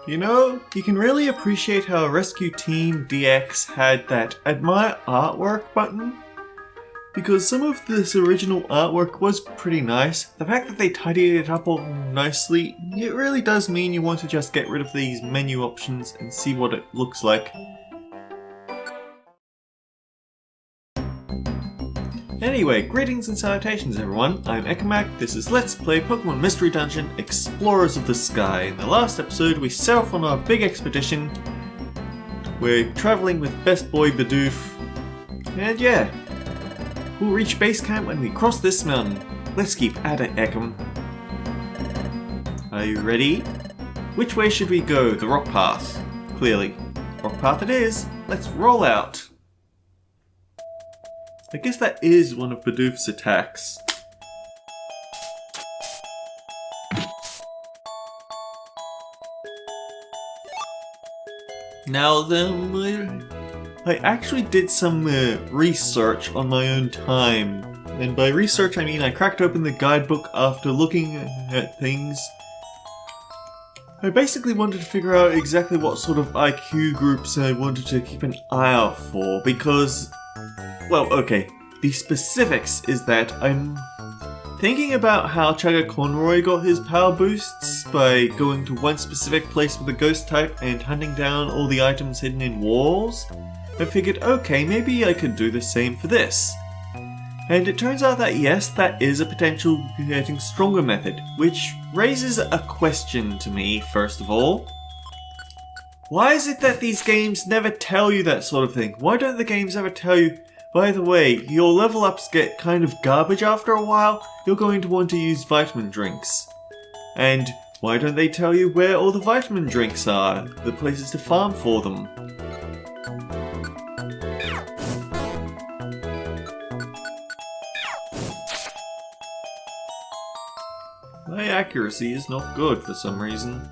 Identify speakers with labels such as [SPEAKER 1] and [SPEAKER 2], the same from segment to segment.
[SPEAKER 1] You know, you can really appreciate how Rescue Team DX had that Admire Artwork button. Because some of this original artwork was pretty nice. The fact that they tidied it up all nicely, it really does mean you want to just get rid of these menu options and see what it looks like. Anyway, greetings and salutations everyone, I'm Ekamak, this is Let's Play Pokemon Mystery Dungeon Explorers of the Sky. In the last episode we set off on our big expedition. We're travelling with Best Boy Bidoof. And yeah, we'll reach base camp when we cross this mountain. Let's keep at it, Ekam. Are you ready? Which way should we go? The rock path. Clearly. Rock path it is. Let's roll out. I guess that is one of Bidoof's attacks. Now then, I actually did some research on my own time. And by research I mean I cracked open the guidebook after looking at things. I basically wanted to figure out exactly what sort of IQ groups I wanted to keep an eye out for, because, well, okay, the specifics is that I'm thinking about how Chugga Conroy got his power boosts by going to one specific place with a ghost type and hunting down all the items hidden in walls. I figured, okay, maybe I could do the same for this. And it turns out that yes, that is a potential getting stronger method, which raises a question to me, first of all. Why is it that these games never tell you that sort of thing? Why don't the games ever tell you, by the way, your level ups get kind of garbage after a while, you're going to want to use vitamin drinks. And why don't they tell you where all the vitamin drinks are, the places to farm for them? My accuracy is not good for some reason.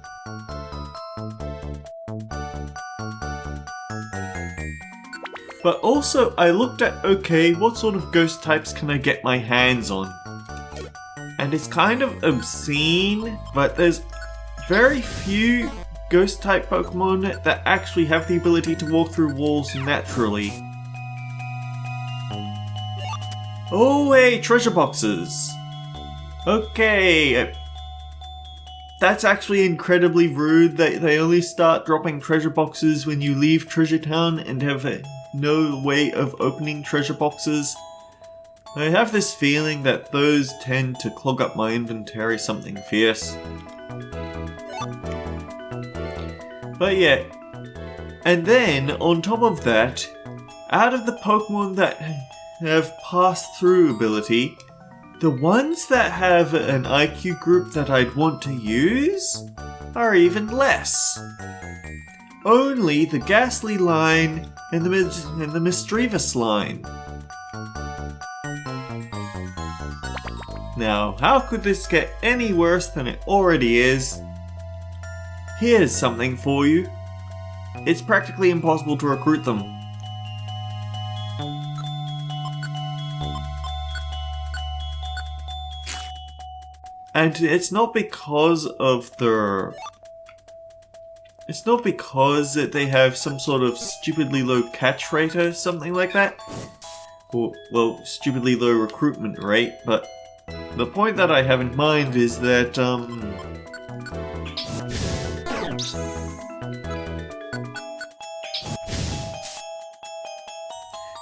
[SPEAKER 1] But also, I looked at, okay, what sort of ghost types can I get my hands on? And it's kind of obscene, but there's very few ghost type Pokemon that actually have the ability to walk through walls naturally. Oh hey, treasure boxes! Okay, that's actually incredibly rude that they only start dropping treasure boxes when you leave Treasure Town and have no way of opening treasure boxes. I have this feeling that those tend to clog up my inventory something fierce. But yeah, and then on top of that, out of the Pokemon that have passed through ability, the ones that have an IQ group that I'd want to use are even less. Only the Ghastly line and the Misdreavus line. Now, how could this get any worse than it already is? Here's something for you. It's practically impossible to recruit them. And it's not because of their... It's not because that they have some sort of stupidly low catch rate or something like that. Or, well, stupidly low recruitment rate, but the point that I have in mind is that,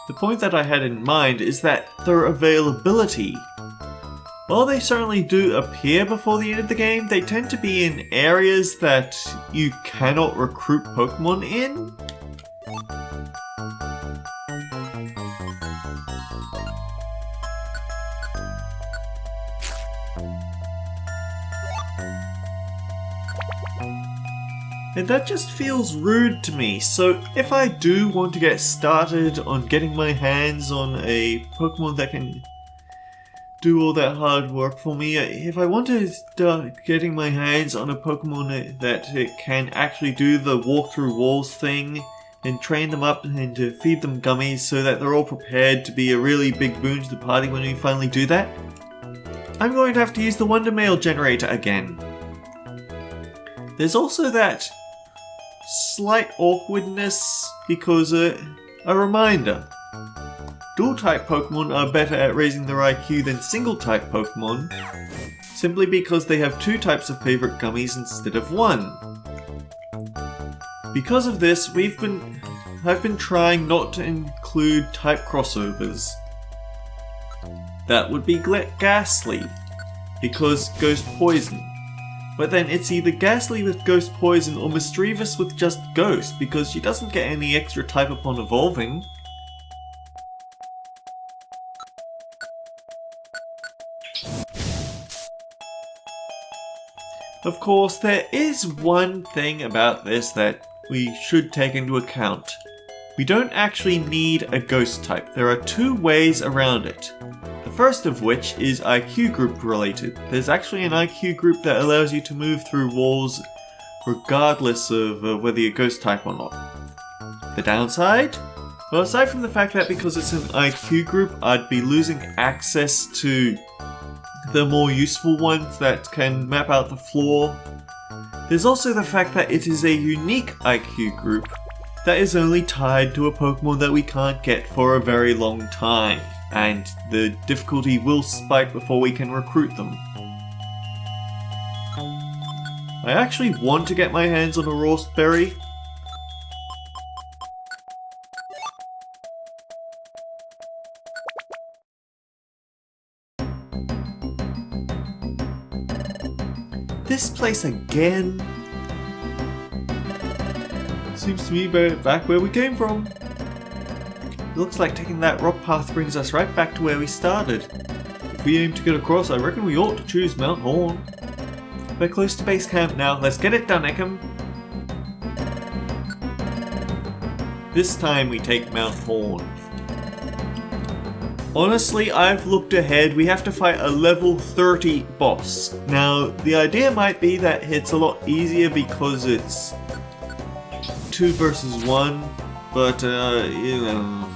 [SPEAKER 1] the point that I had in mind is that their availability. While they certainly do appear before the end of the game, they tend to be in areas that you cannot recruit Pokemon in. And that just feels rude to me, so if I do want to get started on getting my hands on a Pokemon that can do all that hard work for me, if I want to start getting my hands on a Pokemon that can actually do the walk through walls thing and train them up and to feed them gummies so that they're all prepared to be a really big boon to the party when we finally do that, I'm going to have to use the Wonder Mail generator again. There's also that slight awkwardness because, a reminder, dual-type Pokemon are better at raising their IQ than single-type Pokemon, simply because they have 2 types of favorite gummies instead of 1. Because of this, I've been trying not to include type crossovers. That would be Ghastly, because Ghost Poison. But then it's either Ghastly with Ghost Poison or Mischievous with just Ghost, because she doesn't get any extra type upon evolving. Of course, there is one thing about this that we should take into account. We don't actually need a Ghost type. There are 2 ways around it. The first of which is IQ group related. There's actually an IQ group that allows you to move through walls regardless of whether you're Ghost type or not. The downside? Well, aside from the fact that because it's an IQ group, I'd be losing access to the more useful ones that can map out the floor. There's also the fact that it is a unique IQ group that is only tied to a Pokemon that we can't get for a very long time, and the difficulty will spike before we can recruit them. I actually want to get my hands on a Rawsberry. This place again? Seems to me back where we came from. It looks like taking that rock path brings us right back to where we started. If we aim to get across, I reckon we ought to choose Mount Horn. We're close to base camp now. Let's get it done, Ekam. This time we take Mount Horn. Honestly, I've looked ahead. We have to fight a level 30 boss. Now, the idea might be that it's a lot easier because it's 2 versus 1, but you know.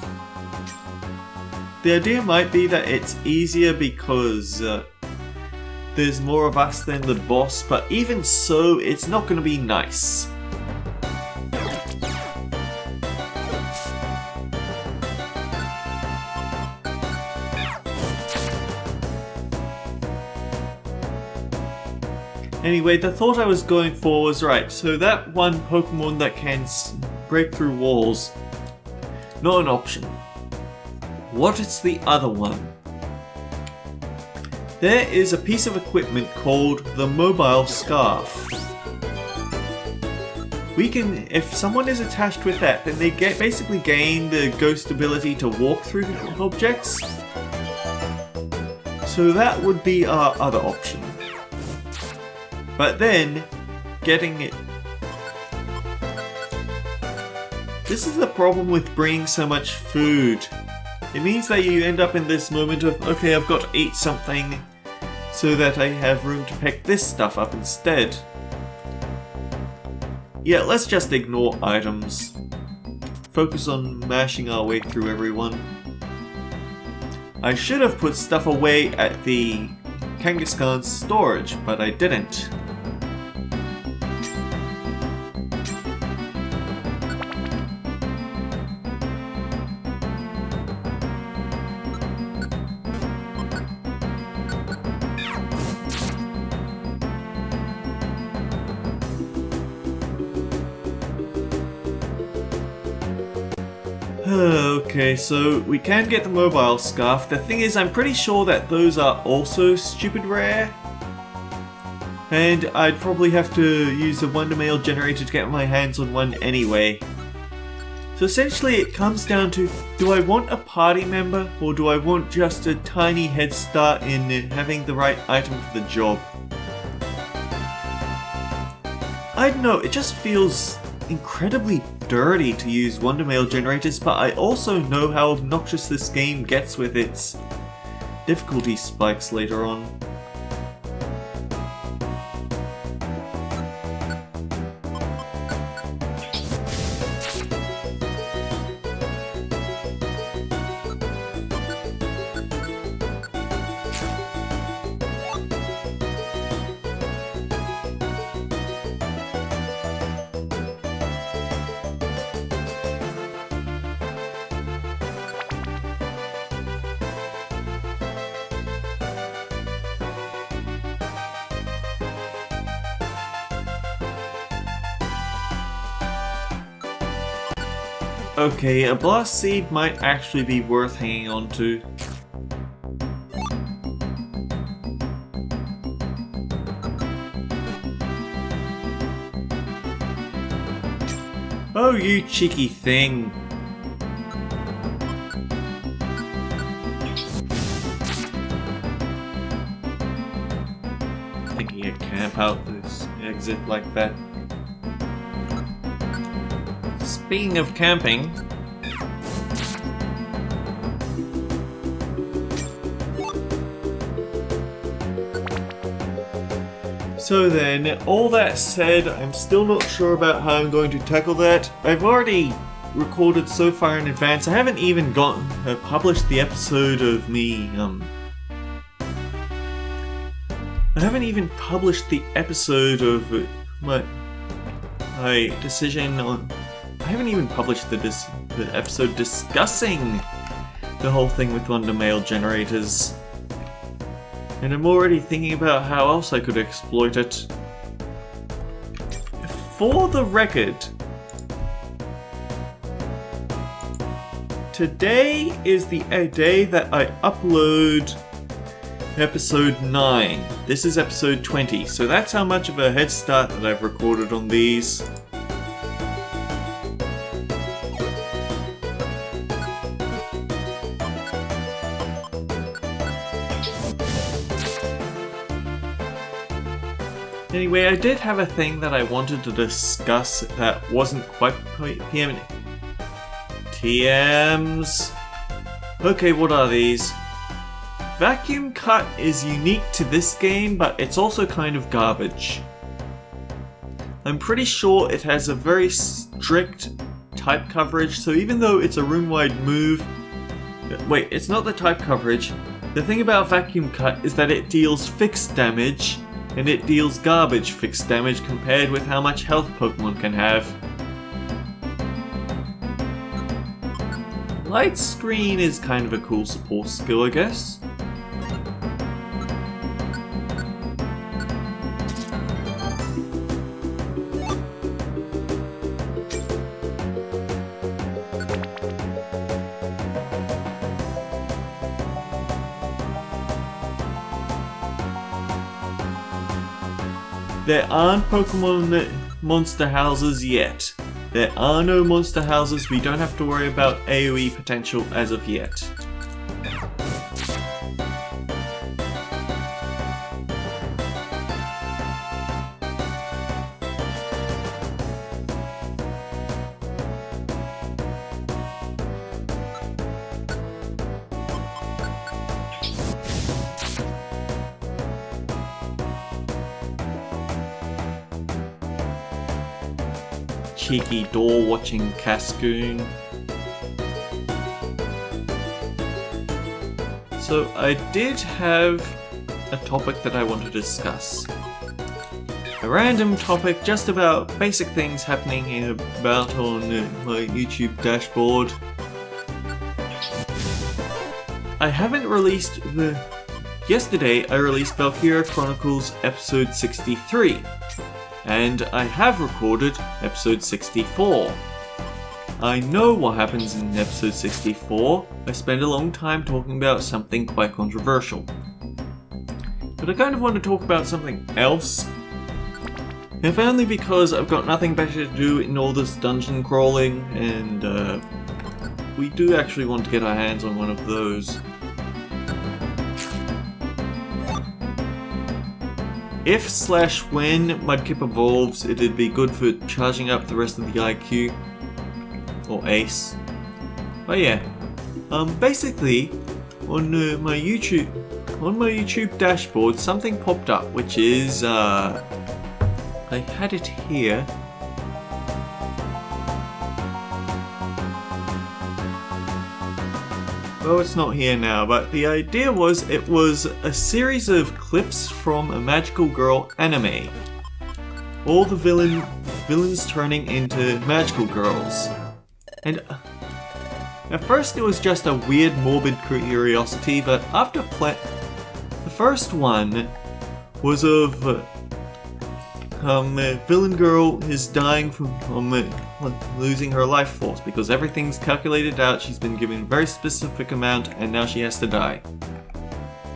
[SPEAKER 1] The idea might be that it's easier because there's more of us than the boss, but even so, it's not going to be nice. Anyway, the thought I was going for was right. So that one Pokemon that can break through walls, not an option. What is the other one? There is a piece of equipment called the Mobile Scarf. We can, if someone is attached with that, then they basically gain the ghost ability to walk through objects. So that would be our other option. But then, getting it... This is the problem with bringing so much food. It means that you end up in this moment of, okay, I've got to eat something so that I have room to pick this stuff up instead. Yeah, let's just ignore items. Focus on mashing our way through everyone. I should have put stuff away at the Kangaskhan's storage, but I didn't. Okay, so we can get the Mobile Scarf. The thing is, I'm pretty sure that those are also stupid rare. And I'd probably have to use a Wonder Mail generator to get my hands on one anyway. So essentially it comes down to, do I want a party member or do I want just a tiny head start in having the right item for the job? I don't know, it just feels incredibly dirty to use Wonder Mail generators, but I also know how obnoxious this game gets with its difficulty spikes later on. Okay, a blast seed might actually be worth hanging on to. Oh, you cheeky thing. Thinking I'd camp out this exit like that. Speaking of camping, so then, all that said, I'm still not sure about how I'm going to tackle that. I've already recorded so far in advance. I haven't even published the episode of me, I haven't even published the episode of my decision on... I haven't even published the episode discussing the whole thing with Wonder Mail generators. And I'm already thinking about how else I could exploit it. For the record, today is the day that I upload episode 9. This is episode 20, so that's how much of a head start that I've recorded on these. Anyway, I did have a thing that I wanted to discuss that wasn't quite PM. TMs. Okay, what are these? Vacuum Cut is unique to this game, but it's also kind of garbage. I'm pretty sure it has a very strict type coverage, so even though it's a room-wide move... Wait, it's not the type coverage. The thing about Vacuum Cut is that it deals fixed damage, and it deals garbage fixed damage compared with how much health Pokemon can have. Light Screen is kind of a cool support skill, I guess. There aren't Pokemon monster houses yet. There are no monster houses, we don't have to worry about AoE potential as of yet. Cheeky door-watching Cascoon. So I did have a topic that I want to discuss. A random topic just about basic things happening about on my YouTube dashboard. I haven't released the... Yesterday I released Valkyria Chronicles episode 63. And I have recorded episode 64. I know what happens in episode 64. I spend a long time talking about something quite controversial. But I kind of want to talk about something else. If only because I've got nothing better to do in all this dungeon crawling, and we do actually want to get our hands on one of those. If/when Mudkip evolves, it'd be good for charging up the rest of the IQ. Or Ace. But yeah. Basically, on my YouTube dashboard, something popped up, which is, I had it here. Well, it's not here now, but the idea was it was a series of clips from a Magical Girl anime. All the villains turning into magical girls. And at first it was just a weird morbid curiosity, but after the first one was of Villain girl is dying from losing her life force because everything's calculated out. She's been given a very specific amount and now she has to die.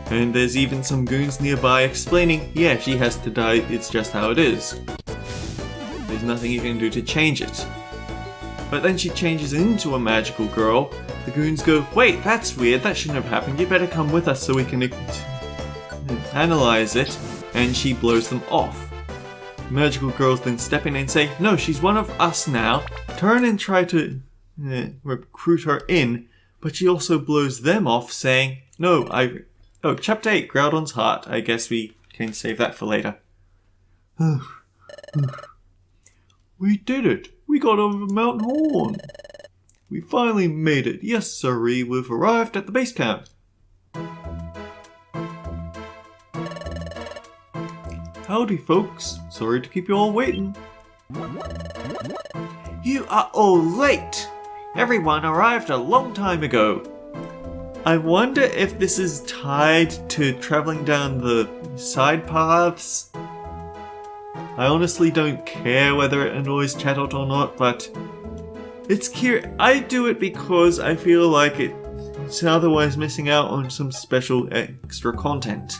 [SPEAKER 1] And there's even some goons nearby explaining, yeah, she has to die, it's just how it is. There's nothing you can do to change it. But then she changes into a magical girl. The goons go, wait, that's weird, that shouldn't have happened, you better come with us so we can analyze it. And she blows them off. The magical girls then step in and say, no, she's one of us now. Turn and try to recruit her in, but she also blows them off saying, no, Oh, Chapter 8, Groudon's Heart. I guess we can save that for later. We did it! We got over Mount Horn! We finally made it. Yes, sirree, we've arrived at the base camp. Howdy, folks. Sorry to keep you all waiting. You are all late! Everyone arrived a long time ago. I wonder if this is tied to traveling down the side paths. I honestly don't care whether it annoys Chatot or not, but it's curious. I do it because I feel like it's otherwise missing out on some special extra content.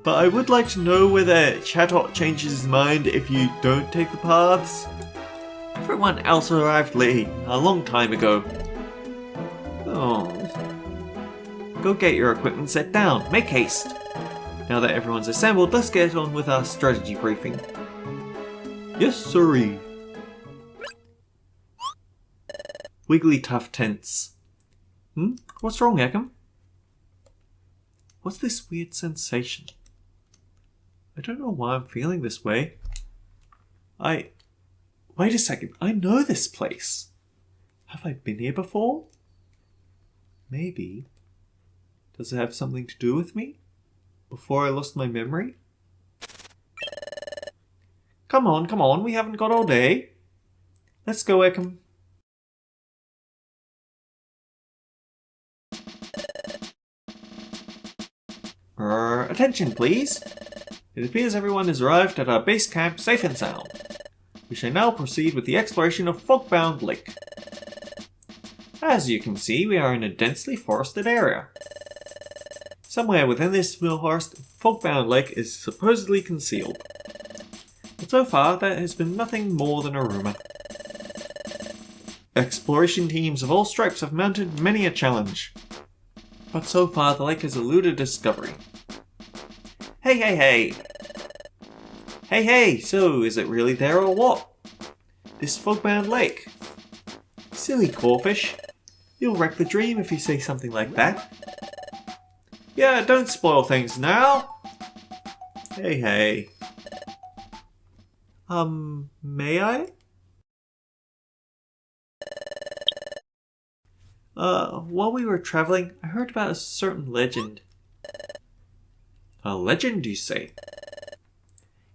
[SPEAKER 1] But I would like to know whether Chatot changes his mind if you don't take the paths. Everyone else arrived late, a long time ago. Oh. Go get your equipment set down. Make haste. Now that everyone's assembled, let's get on with our strategy briefing. Yes, sirree. Wigglytuff tense. What's wrong, Ekam? What's this weird sensation? I don't know why I'm feeling this way. Wait a second. I know this place. Have I been here before? Maybe. Does it have something to do with me? Before I lost my memory? Come on, we haven't got all day. Let's go, Ekam. Attention, please. It appears everyone has arrived at our base camp safe and sound. We shall now proceed with the exploration of Fogbound Lake. As you can see, we are in a densely forested area. Somewhere within this forest, Fogbound Lake is supposedly concealed. But so far, there has been nothing more than a rumour. Exploration teams of all stripes have mounted many a challenge. But so far, the lake has eluded discovery. Hey! Hey, so is it really there or what? This Fogbound Lake? Silly Corphish. You'll wreck the dream if you say something like that. Yeah, don't spoil things now. Hey. May I? While we were traveling, I heard about a certain legend. A legend, you say?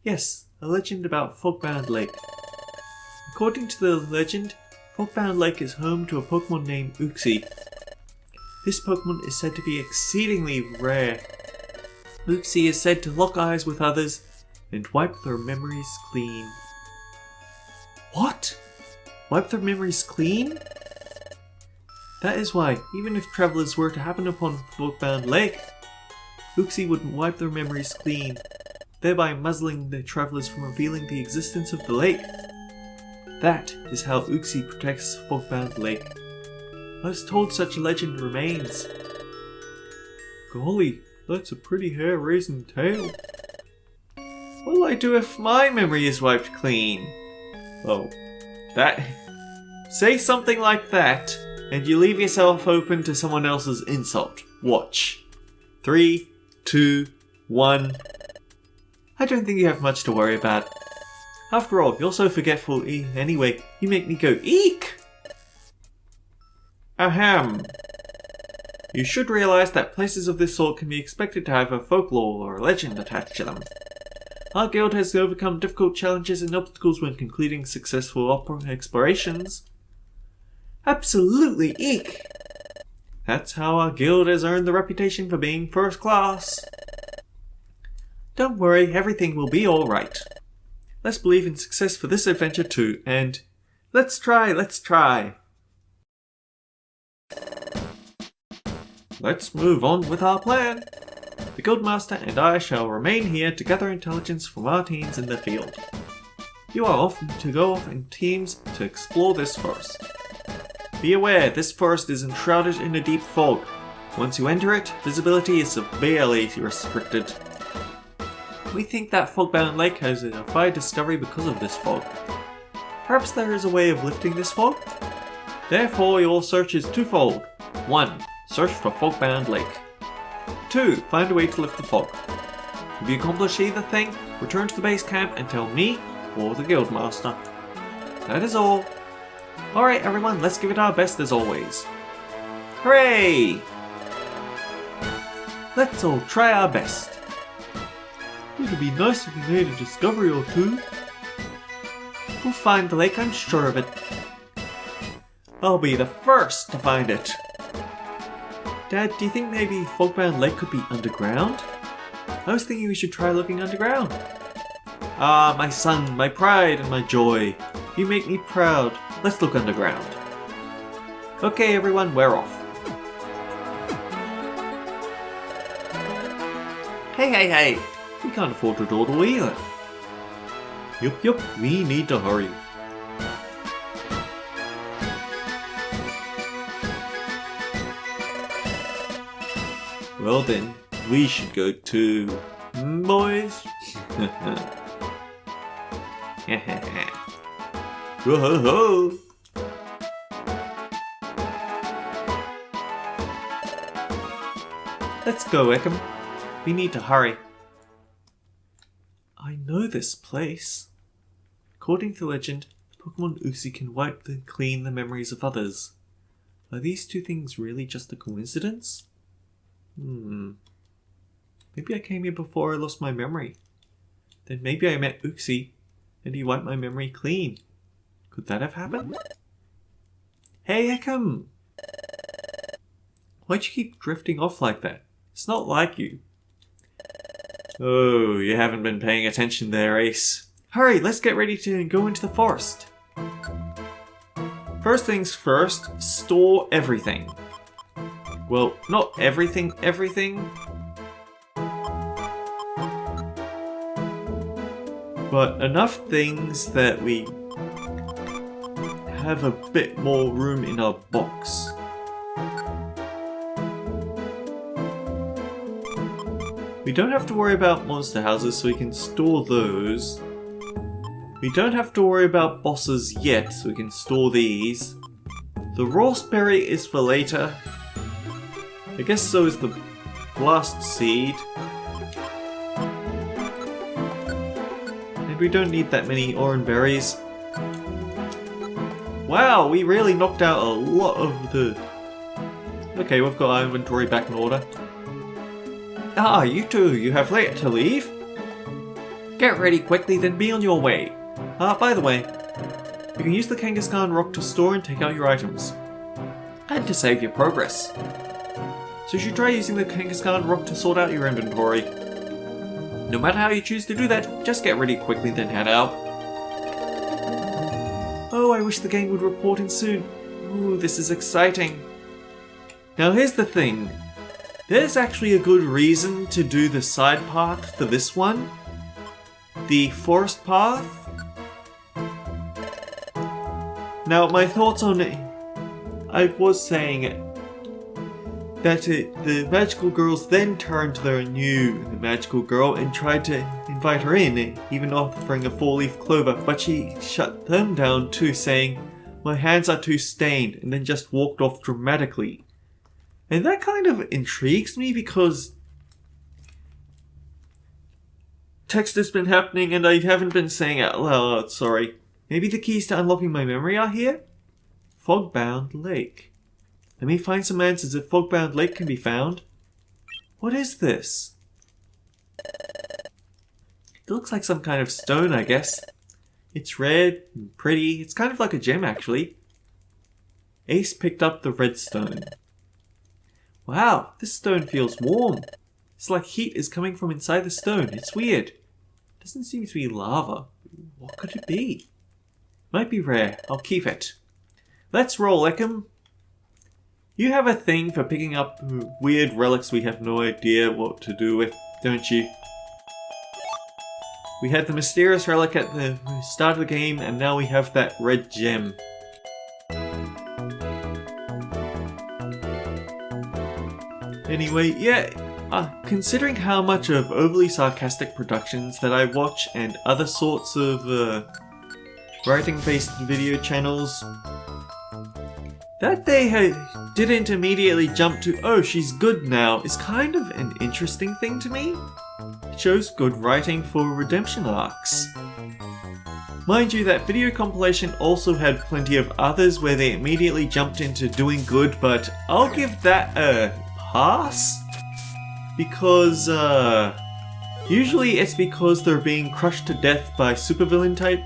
[SPEAKER 1] Yes, a legend about Fogbound Lake. According to the legend, Fogbound Lake is home to a Pokemon named Uxie. This Pokemon is said to be exceedingly rare. Uxie is said to lock eyes with others and wipe their memories clean. What? Wipe their memories clean? That is why, even if travelers were to happen upon Fogbound Lake, Uxie would wipe their memories clean, thereby muzzling the travelers from revealing the existence of the lake. That is how Uxie protects Fogbound Lake. I was told such a legend remains. Golly, that's a pretty hair-raising tale. What'll I do if my memory is wiped clean? Oh, that... Say something like that, and you leave yourself open to someone else's insult. Watch. 3, 2, 1... I don't think you have much to worry about. After all, you're so forgetful anyway, you make me go eek! Ahem. You should realize that places of this sort can be expected to have a folklore or a legend attached to them. Our guild has overcome difficult challenges and obstacles when concluding successful explorations. Absolutely eek! That's how our guild has earned the reputation for being first class. Don't worry, everything will be alright. Let's believe in success for this adventure too, and let's try! Let's move on with our plan. The Guildmaster and I shall remain here to gather intelligence from our teams in the field. You are off to go off in teams to explore this forest. Be aware, this forest is enshrouded in a deep fog. Once you enter it, visibility is severely restricted. We think that Fogbound Lake has a fire discovery because of this fog. Perhaps there is a way of lifting this fog? Therefore, your search is twofold. 1. Search for Fogbound Lake. 2. Find a way to lift the fog. If you accomplish either thing, return to the base camp and tell me or the Guildmaster. That is all. Alright everyone, let's give it our best as always. Hooray! Let's all try our best. It would be nice if we made a discovery or two. We'll find the lake, I'm sure of it. I'll be the first to find it. Dad, do you think maybe Fogbound Lake could be underground? I was thinking we should try looking underground. Ah, my son, my pride and my joy. You make me proud. Let's look underground. Okay everyone, we're off. Hey! We can't afford to dawdle either. Yup, we need to hurry. Well then, we should go to... boys? Whoa-ho-ho! Let's go, Ekam. We need to hurry. I know this place. According to legend, Pokemon Uxie can wipe clean the memories of others. Are these two things really just a coincidence? Maybe I came here before I lost my memory. Then maybe I met Uxie, and he wiped my memory clean. Could that have happened? Hey, Ekam! Why'd you keep drifting off like that? It's not like you. Oh, you haven't been paying attention there, Ace. Hurry, let's get ready to go into the forest. First things first, store everything. Well, not everything. But enough things that we have a bit more room in our box. We don't have to worry about monster houses, so we can store those. We don't have to worry about bosses yet, so we can store these. The Rawsberry is for later. I guess so is the Blast Seed. And we don't need that many orange berries. Wow, we really knocked out a lot of the... Okay, we've got our inventory back in order. Ah, you two, you have late to leave? Get ready quickly, then be on your way. By the way, you can use the Kangaskhan rock to store and take out your items. And to save your progress. So you should try using the Kangaskhan rock to sort out your inventory. No matter how you choose to do that, just get ready quickly, then head out. Oh, I wish the game would report in soon. Ooh, this is exciting. Now here's the thing. There's actually a good reason to do the side path for this one. The forest path. Now my thoughts on it. I was saying that the magical girls then turned to their new magical girl and tried to invite her in, even offering a 4-leaf clover, but she shut them down too, saying, "My hands are too stained," and then just walked off dramatically. And that kind of intrigues me because text has been happening and I haven't been saying it out loud, sorry. Maybe the keys to unlocking my memory are here? Fogbound Lake. Let me find some answers if Fogbound Lake can be found. What is this? It looks like some kind of stone, I guess. It's red and pretty. It's kind of like a gem, actually. Ace picked up the red stone. Wow, this stone feels warm. It's like heat is coming from inside the stone. It's weird. It doesn't seem to be lava. What could it be? Might be rare. I'll keep it. Let's roll, Ekim. You have a thing for picking up weird relics we have no idea what to do with, don't you? We had the mysterious relic at the start of the game, and now we have that red gem. Anyway, yeah, considering how much of overly sarcastic productions that I watch and other sorts of writing-based video channels, that they didn't immediately jump to, oh, she's good now, is kind of an interesting thing to me. It shows good writing for redemption arcs. Mind you, that video compilation also had plenty of others where they immediately jumped into doing good, but I'll give that a pass. Because, usually it's because they're being crushed to death by supervillain types.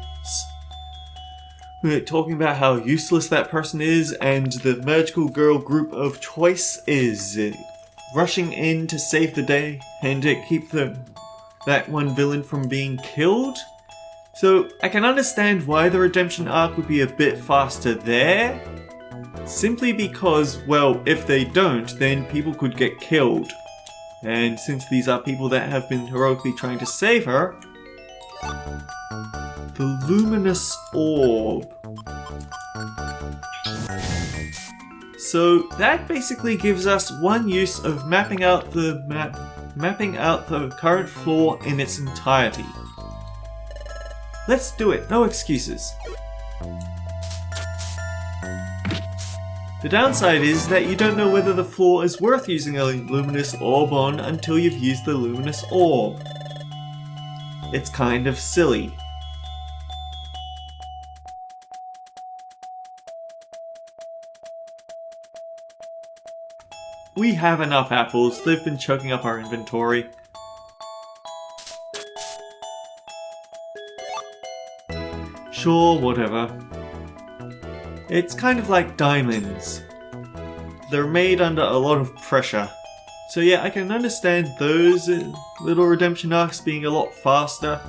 [SPEAKER 1] We're talking about how useless that person is, and the magical girl group of choice is rushing in to save the day and to keep that one villain from being killed. So I can understand why the redemption arc would be a bit faster there, simply because, well, if they don't, then people could get killed. And since these are people that have been heroically trying to save her, the luminous orb. So that basically gives us one use of mapping out the current floor in its entirety. Let's do it, no excuses. The downside is that you don't know whether the floor is worth using a luminous orb on until you've used the luminous orb. It's kind of silly. We have enough apples, they've been choking up our inventory. Sure, whatever. It's kind of like diamonds. They're made under a lot of pressure. So yeah, I can understand those little redemption arcs being a lot faster,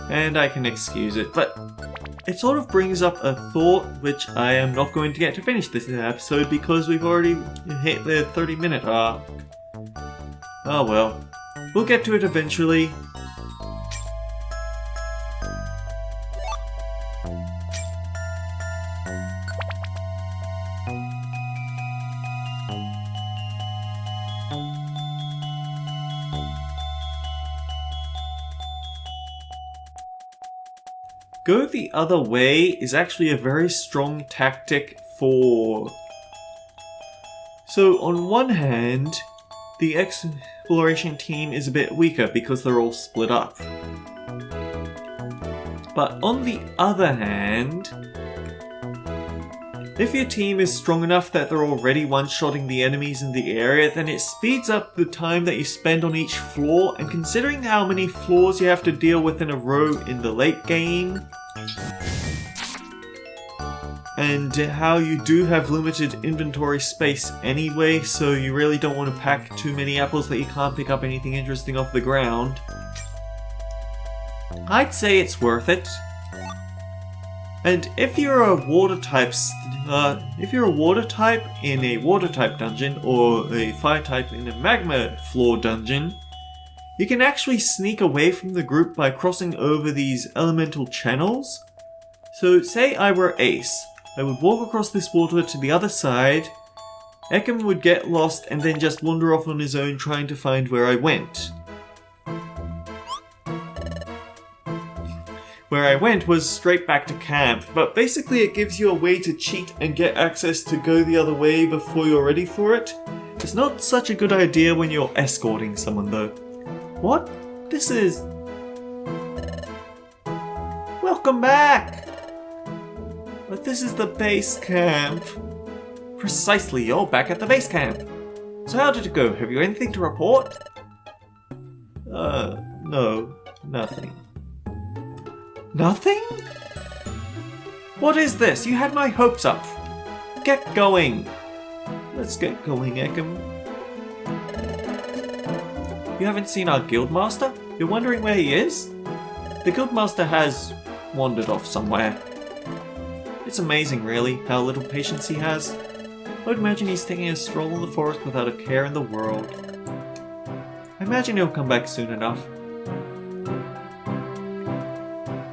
[SPEAKER 1] and I can excuse it, but it sort of brings up a thought which I am not going to get to finish this episode because we've already hit the 30-minute arc. Oh well, we'll get to it eventually. Go the other way is actually a very strong tactic for... So on one hand, the exploration team is a bit weaker because they're all split up. But on the other hand, if your team is strong enough that they're already one-shotting the enemies in the area, then it speeds up the time that you spend on each floor, and considering how many floors you have to deal with in a row in the late game, and how you do have limited inventory space anyway, so you really don't want to pack too many apples that you can't pick up anything interesting off the ground, I'd say it's worth it. And if you're a water type in a water type dungeon or a fire type in a magma floor dungeon, you can actually sneak away from the group by crossing over these elemental channels. So say I were Ace, I would walk across this water to the other side, Ekim would get lost and then just wander off on his own trying to find where I went. Where I went was straight back to camp, but basically it gives you a way to cheat and get access to go the other way before you're ready for it. It's not such a good idea when you're escorting someone though. What? This is... Welcome back! But this is the base camp. Precisely, you're back at the base camp. So how did it go? Have you anything to report? No, nothing. Nothing? What is this? You had my hopes up. Get going. Let's get going, Ekim. You haven't seen our guildmaster? You're wondering where he is? The guildmaster has wandered off somewhere. It's amazing, really, how little patience he has. I would imagine he's taking a stroll in the forest without a care in the world. I imagine he'll come back soon enough.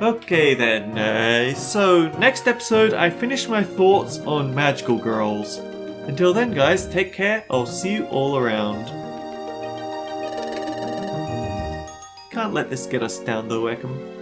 [SPEAKER 1] Okay then, so next episode I finish my thoughts on magical girls. Until then guys, take care, I'll see you all around. Can't let this get us down though, Ekam.